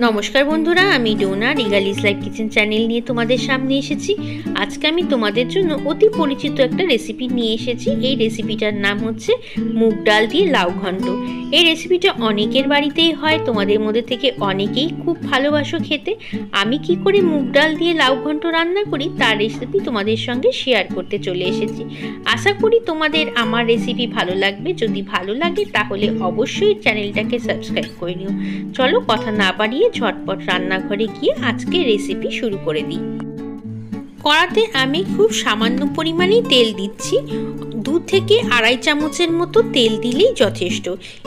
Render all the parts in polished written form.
নমস্কার বন্ধুরা, আমি ডোনা রিগালিস লাইফ কিচেন চ্যানেল নিয়ে তোমাদের সামনে এসেছি। আজকে আমি তোমাদের জন্য অতি পরিচিত একটা রেসিপি নিয়ে এসেছি। এই রেসিপিটার নাম হচ্ছে মুগ ডাল দিয়ে লাউ ঘন্ট। এই রেসিপিটা অনেকের বাড়িতেই হয়, তোমাদের মধ্যে থেকে অনেকেই খুব ভালোবাসো খেতে। আমি কি করে মুগ ডাল দিয়ে লাউ ঘন্ট রান্না করি তার রেসিপি তোমাদের সঙ্গে শেয়ার করতে চলে এসেছি। আশা করি তোমাদের আমার রেসিপি ভালো লাগবে। যদি ভালো লাগে তাহলে অবশ্যই চ্যানেলটাকে সাবস্ক্রাইব করে নিও। চলো কথা না বাড়িয়ে ঝটপট রান্নাঘরে গিয়ে আজকে রেসিপি শুরু করে দিই। কড়াতে আমি খুব সামান্য পরিমাণেই তেল দিচ্ছি। 2 থেকে আড়াই চামচের মতো তেল দিলেই যথেষ্ট।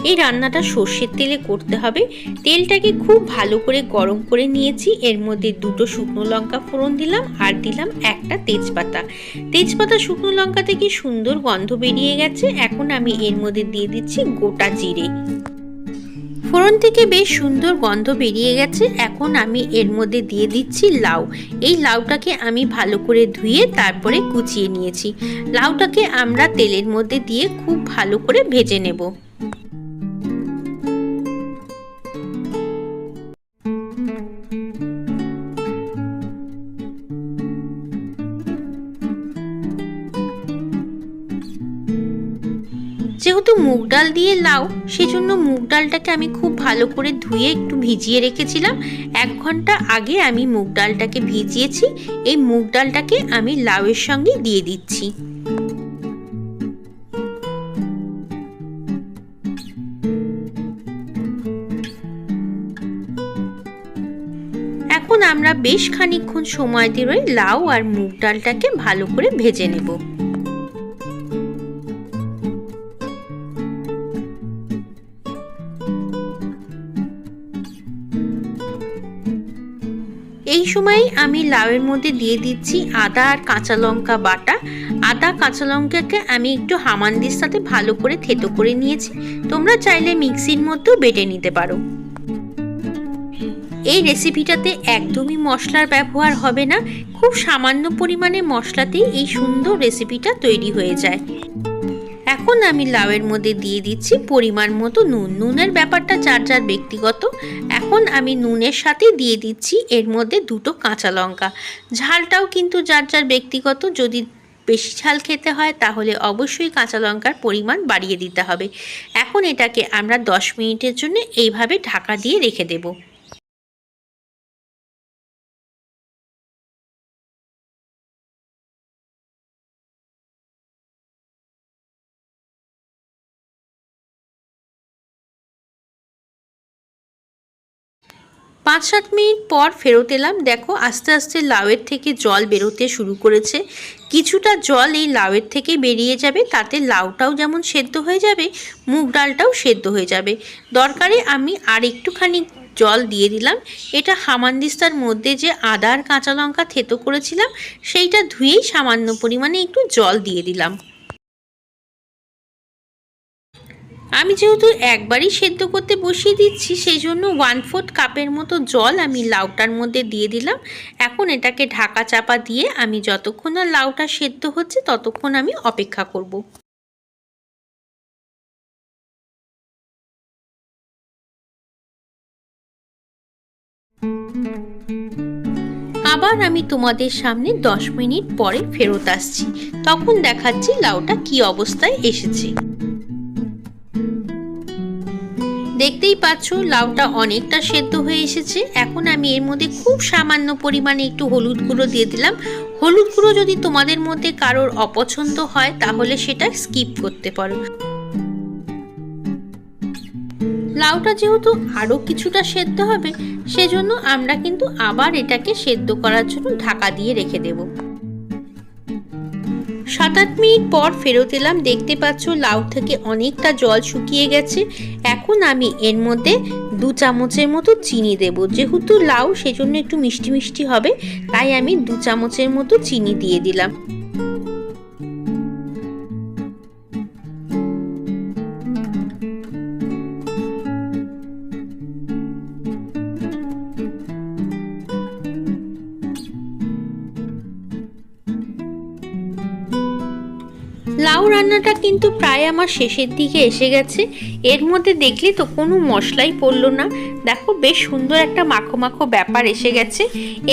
এই রান্নাটা সর্ষের তেলে করতে হবে। তেলটাকে খুব ভালো করে গরম করে নিয়েছি। এর মধ্যে 2টো শুকনো লঙ্কা ফোড়ন দিলাম আর দিলাম একটা তেজপাতা। শুকনো লঙ্কা থেকে সুন্দর গন্ধ বেরিয়ে গেছে। এখন আমি এর মধ্যে দিয়ে দিচ্ছি গোটা জিরে। ফোড়ন থেকে বেশ সুন্দর গন্ধ বেরিয়ে গেছে। এখন আমি এর মধ্যে দিয়ে দিচ্ছি লাউ। এই লাউটাকে আমি ভালো করে ধুয়ে তারপরে কুচিয়ে নিয়েছি। লাউটাকে আমরা তেলের মধ্যে দিয়ে খুব ভালো করে ভেজে নেব। যেহেতু মুগ ডাল দিয়ে লাউ, সেজন্য মুগ ডালটাকে আমি খুব ভালো করে ধুয়ে একটু ভিজিয়ে রেখেছিলাম। 1 ঘন্টা আগে আমি মুগ ডালটাকে ভিজিয়েছি। এই মুগ ডালটাকে আমি লাউয়ের সঙ্গে দিয়ে দিচ্ছি। এখন আমরা বেশ খানিকক্ষণ সময় ধরে লাউ আর মুগ ডালটাকে ভালো করে ভেজে নেব। এই সময় আমি লাউয়ের মধ্যে দিয়ে দিচ্ছি আদা আর কাঁচা লঙ্কা বাটা। আদা কাঁচা লঙ্কাকে আমি একটু হামানদির সাথে ভালো করে থেতো করে নিয়েছি। তোমরা চাইলে মিক্সির মধ্যেও বেটে নিতে পারো। এই রেসিপিটাতে একদমই মশলার ব্যবহার হবে না। খুব সামান্য পরিমাণে মশলাতেই এই সুন্দর রেসিপিটা তৈরি হয়ে যায়। এখন আমি লাউয়ের মধ্যে দিয়ে দিচ্ছি পরিমাণ মতো নুন। নুনের ব্যাপারটা যার যার ব্যক্তিগত। এখন আমি নুনের সাথে দিয়ে দিচ্ছি এর মধ্যে 2টো কাঁচা লঙ্কা। ঝালটাও কিন্তু যার যার ব্যক্তিগত। যদি বেশি ঝাল খেতে হয় তাহলে অবশ্যই কাঁচা লঙ্কার পরিমাণ বাড়িয়ে দিতে হবে। এখন এটাকে আমরা 10 মিনিটের জন্য এইভাবে ঢাকা দিয়ে রেখে দেব। পাঁচ 7 মিনিট পর ফেরত এলাম। দেখো আস্তে আস্তে লাউয়ের থেকে জল বেরোতে শুরু করেছে। কিছুটা জল এই লাউয়ের থেকে বেরিয়ে যাবে, তাতে লাউটাও যেমন সেদ্ধ হয়ে যাবে, মুগ ডালটাও সেদ্ধ হয়ে যাবে। দরকারে আমি আর একটুখানি জল দিয়ে দিলাম। এটা হামানদিস্তার মধ্যে যে আদা আর কাঁচা লঙ্কা থেতো করেছিলাম সেইটা ধুয়েই সামান্য পরিমাণে একটু জল দিয়ে দিলাম। আমি যেহেতু একবারই সেদ্ধ করতে বসিয়ে দিচ্ছি, সেই জন্য 1/4 কাপের মতো জল আমি লাউটার মধ্যে দিয়ে দিলাম। এখন এটাকে ঢাকা চাপা দিয়ে আমি যতক্ষণ না লাউটা সেদ্ধ হচ্ছে ততক্ষণ আমি অপেক্ষা করব। আবার আমি তোমাদের সামনে 10 মিনিট পরে ফেরত আসছি। তখন দেখাচ্ছি লাউটা কি অবস্থায় এসেছে। দেখতেই পাচ্ছ লাউটা অনেকটা সেদ্ধ হয়ে এসেছে। এখন আমি এর মধ্যে খুব সামান্য পরিমাণে একটু হলুদ গুঁড়ো দিয়ে দিলাম। হলুদ গুঁড়ো যদি তোমাদের মধ্যে কারোর অপছন্দ হয় তাহলে সেটা স্কিপ করতে পারো। লাউটা যেহেতু আরও কিছুটা সেদ্ধ হবে, সেজন্য আমরা কিন্তু আবার এটাকে সেদ্ধ করার জন্য ঢাকা দিয়ে রেখে দেব। 7-8 মিনিট পর ফেরত এলাম। দেখতে পাচ্ছ লাউ থেকে অনেকটা জল শুকিয়ে গেছে। এখন আমি এর মধ্যে 2 চামচের মতো চিনি দেব। যেহেতু লাউ সেজন্য একটু মিষ্টি মিষ্টি হবে, তাই আমি 2 চামচের মতো চিনি দিয়ে দিলাম। লাউ লাউ রান্নাটা কিন্তু প্রায় আমার শেষের দিকে এসে গেছে। এর মধ্যে দেখলে তো কোনো মশলাই পড়লো না। দেখো বেশ সুন্দর একটা মাখো মাখো ব্যাপার এসে গেছে।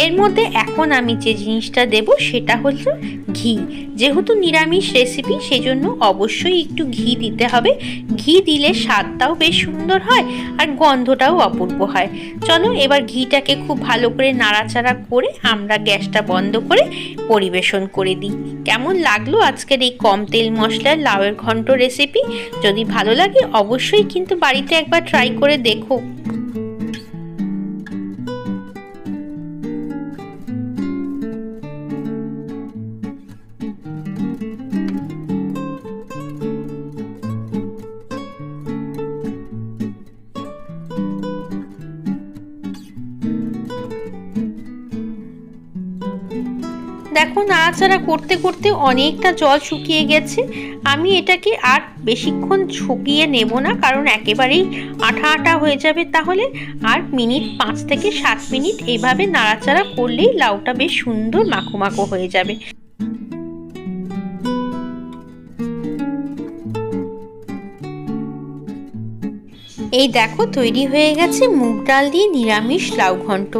এর মধ্যে এখন আমি যে জিনিসটা দেব সেটা হলো ঘি। যেহেতু নিরামিষ রেসিপি সেজন্য অবশ্যই একটু ঘি দিতে হবে। ঘি দিলে স্বাদটাও বেশ সুন্দর হয় আর গন্ধটাও অপূর্ব হয়। চলো এবার ঘিটাকে খুব ভালো করে নাড়াচাড়া করে আমরা গ্যাসটা বন্ধ করে পরিবেশন করে দিই। কেমন লাগলো আজকের এই কম তেল মশলার লাউয়ের ঘন্ট রেসিপি? যদি ভালো লাগে অবশ্যই কিন্তু বাড়িতে একবার ট্রাই করে দেখো। দেখো নাড়াচাড়া করতে করতে অনেকটা জল শুকিয়ে গেছে। আমি এটাকে আর বেশিক্ষণ শুকিয়ে নেব না, কারণ একেবারেই আঠা আঠা হয়ে যাবে। তাহলে আর মিনিট 5 থেকে 7 মিনিট এইভাবে নাড়াচাড়া করলেই লাউটা বেশ সুন্দর মাখো মাখো হয়ে যাবে। এই দেখো তৈরি হয়ে গেছে মুগ ডাল দিয়ে নিরামিষ লাউ ঘন্ট।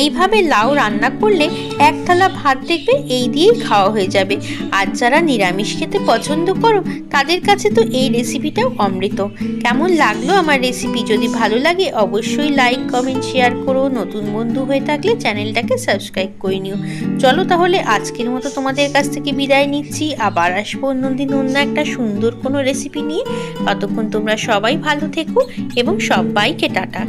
এইভাবে লাউ রান্না করলে এক থালা ভাত দেখবে এই দিয়েই খাওয়া হয়ে যাবে। আর যারা নিরামিষ খেতে পছন্দ করো তাদের কাছে তো এই রেসিপিটাও অমৃত। কেমন লাগলো আমার রেসিপি? যদি ভালো লাগে অবশ্যই লাইক কমেন্ট শেয়ার করো। নতুন বন্ধু হয়ে থাকলে চ্যানেলটাকে সাবস্ক্রাইব করে নিও। চলো তাহলে আজকের মতো তোমাদের কাছ থেকে বিদায় নিচ্ছি। আবার আসবো অন্যদিন অন্য একটা সুন্দর কোনো রেসিপি নিয়ে। ততক্ষণ তোমরা সবাই ভালো থেকো এবং সবাইকে টাটা।